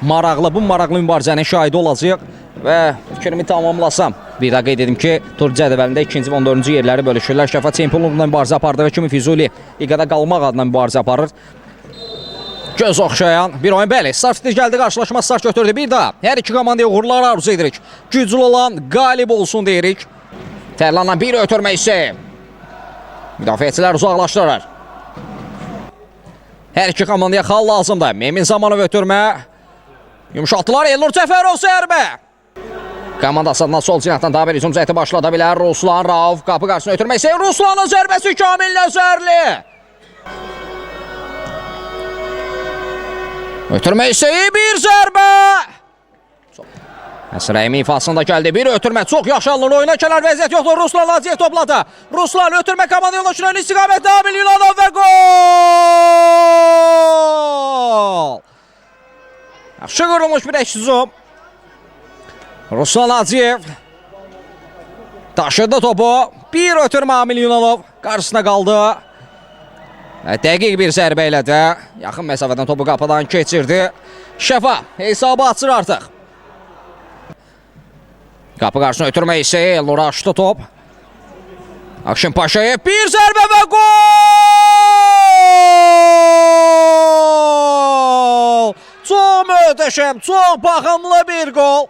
maraqlı, bu maraqlı mübarizənin şahidi olacaq və fikrimi tamamlasam. Bir də qeyd edim ki, tur cədvəlində 2-ci və 14-cü yerləri bölüşürlər. Şəfa çempionluğunda mübarizə apardığı kimi Füzuli liqada qalmaq adına mübarizə aparır. Göz oxşayan bir oyun, bəli, start gəldi, qarşılaşma start götürdü. Bir daha hər iki komandaya uğurlar arzu edirik. Güclü olan qalib olsun deyirik. Tərlanla bir ötürmə hissi. Müdafiəçilər uzaqlaşdırır. Hər iki komandaya xal lazımdır. Memin Zamanov ötürmə. Yumuşatdılar, Elnur Cəfərov zərbə. Komandası adına sol cinahdan daha bir hücum cəhəti başlada bilər. Ruslan Rauf qapı qarşısına ötürmə hissi. Ruslanın zərbəsi Kamil Nəzərli. Ötürmə hissi, bir zərbə. Əsrəyimi ifasında gəldi, bir ötürmə, çox yaxşı alınır, oyuna kənar vəziyyət yoxdur, Ruslan Laziyev topladı. Ruslan ötürmə, komanda yoldaşına ön istiqamətdə Amil Yulanov və gol! Yaxşı qırılmış bir hücum. Ruslan Laziyev daşıdı topu, bir ötürmə Amil Yulanov qarşısına qaldı. Dəqiq bir zərbə ilə də yaxın məsafədən topu qapıdan keçirdi. Şəfa hesabı açır artıq. Qapı qarşısına ötürmə hissi, Elnur açdı top. Akşin Paşayev bir zərbə və gol! Çox möhtəşəm, çox baxımlı bir gol.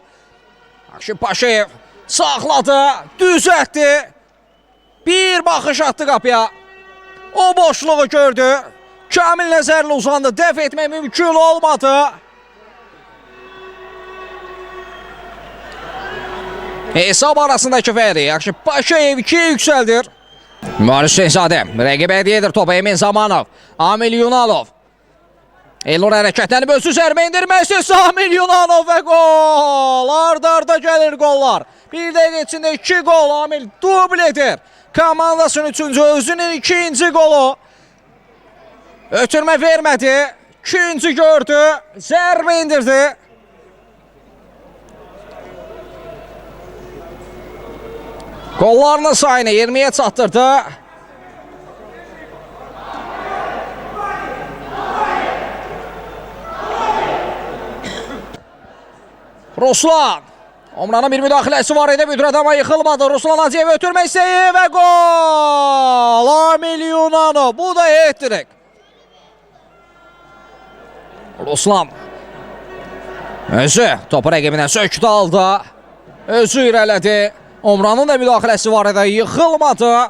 Akşin Paşayev saxladı, düzəltdi. Bir baxış atdı qapıya. O boşluğu gördü. Kamil Nəzərli uzandı, dəf etmək mümkün olmadı. Hesab arasındakı fərqi yaxşı Paşayev 2'ye yüksəldir. Mübarək Şehzadə rəqib hədiyədir topa Emin Zamanov. Amil Yunanov. Elnur hərəkətlənib özü zərbə indirməsi Amil Yunanov və gol. Arda gəlir gollar. Bir dəqiqə içində 2 gol Amil dubl edir. Komandasının 3-cü, özünün 2-ci golu. Ötürmə vermədi. 2-ci gördü. Zərbə indirdi. Qollarının sayını 20'ye çatdırdı. Ruslan. Omranın bir müdaxiləsi var idi. Büdrət ama yıxılmadı. Ruslan Laziyev ötürmə istəyi və gol. Amil Yunanov. Bu da hat-trick. Ruslan. Özü topu rəqibindən sökdü aldı. Özü irələdi. Omranın da müdaxiləsi var idi. Yıxılmadı.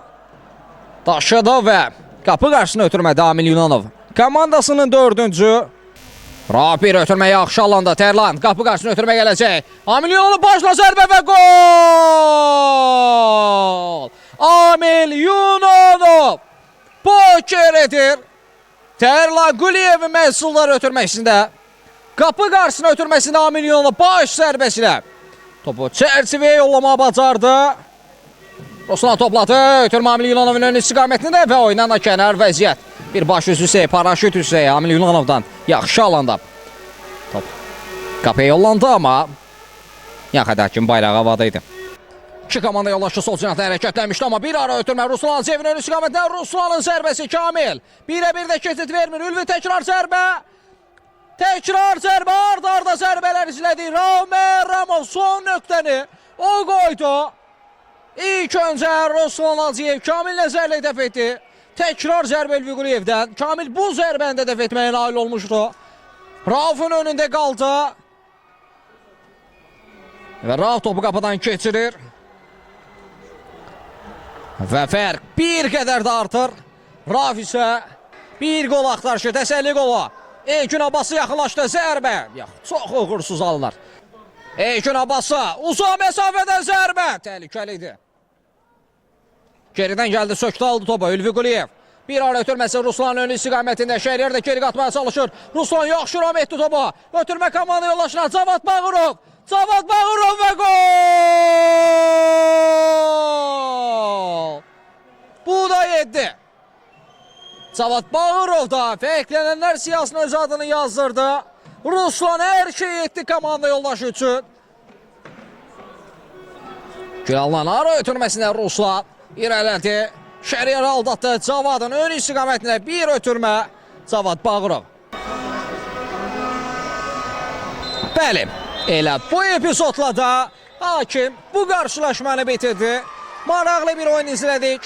Daşıdı və qapı qarşısına ötürmədi Amil Yunanov. Komandasının 4-cü. Rauf bir ötürmə yaxşı alanda Tərlan qapı qarşısına ötürmə gələcək. Amil Yunanov başla zərbə və gol! Amil Yunanov poker edir. Tərlan Quliyevin məhsulları ötürməsində. Qapı qarşısına ötürməsində Amil Yunanov baş zərbəsilə. Topu çərçivəyə yollamağa bacardı. Ruslan topladı. Ötürmə Amil Yunanovun ön istiqamətində və oyundan da kənar vəziyyət. Bir baş üstü paraşüt üstü Amil Yunanovdan yaxşı alanda. Top qapıya yollandı amma yaxada kimi bayrağı havada idi. İki komanda yoldaşı sol cinahda hərəkətlənmişdi amma bir ara ötürmə Ruslan Laziyevin ön istiqamətində. Ruslanın zərbəsi Kamil. Bir də keçid vermir. Ülvi təkrar zərbə. Təkrar zərbə, arda zərbələr izlədi. Raumer Ramov son nöqtəni o qoydu. İlk öncə Ruslan Laziyev Kamil Nəzərli dəf etdi. Təkrar zərbə Ülvi Quliyevdən. Kamil bu zərbəni də dəf etməyə nail olmuşdu. Rauf'un önündə qaldı. Və Rauf topu qapıdan keçirir. Və fərq bir qədər də artır. Rauf isə bir gol axtarışı, təsəlli qolu. Eygün Abbası yaxınlaşdı, zərbə. Çox uğursuz alınır. Eygün Abbası uzaq məsafədən zərbə. Təhlükəlidir. Geridən gəldi, söktü aldı topu Ülvi Quliyev. Bir ara ötürməsi Ruslanın ön istiqamətində. Şəhriyar da geri qatmaya çalışır. Ruslan yaxşı ram etdi topu. Ötürmə komanda yoldaşına Cavad Bağırov. Cavad Bağırov və gol! Bu da 7. Cavad Bağırov da fərqlənənlər siyasına öz adını yazdırdı. Ruslan hər şey etdi komanda yoldaşı üçün. Gülallan ara ötürməsində Ruslan irələdi. Şəhriyar aldatdı. Cavadın ön istiqamətində bir ötürmə. Cavad Bağırov. Bəli, elə bu epizodla da hakim bu qarşılaşmanı bitirdi. Maraqlı bir oyun izlədik.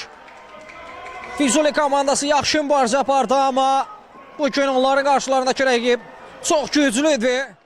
Füzuli komandası yaxşı mübarizə apardı, amma bu gün onların qarşılarındakı rəqib çox güclüdür.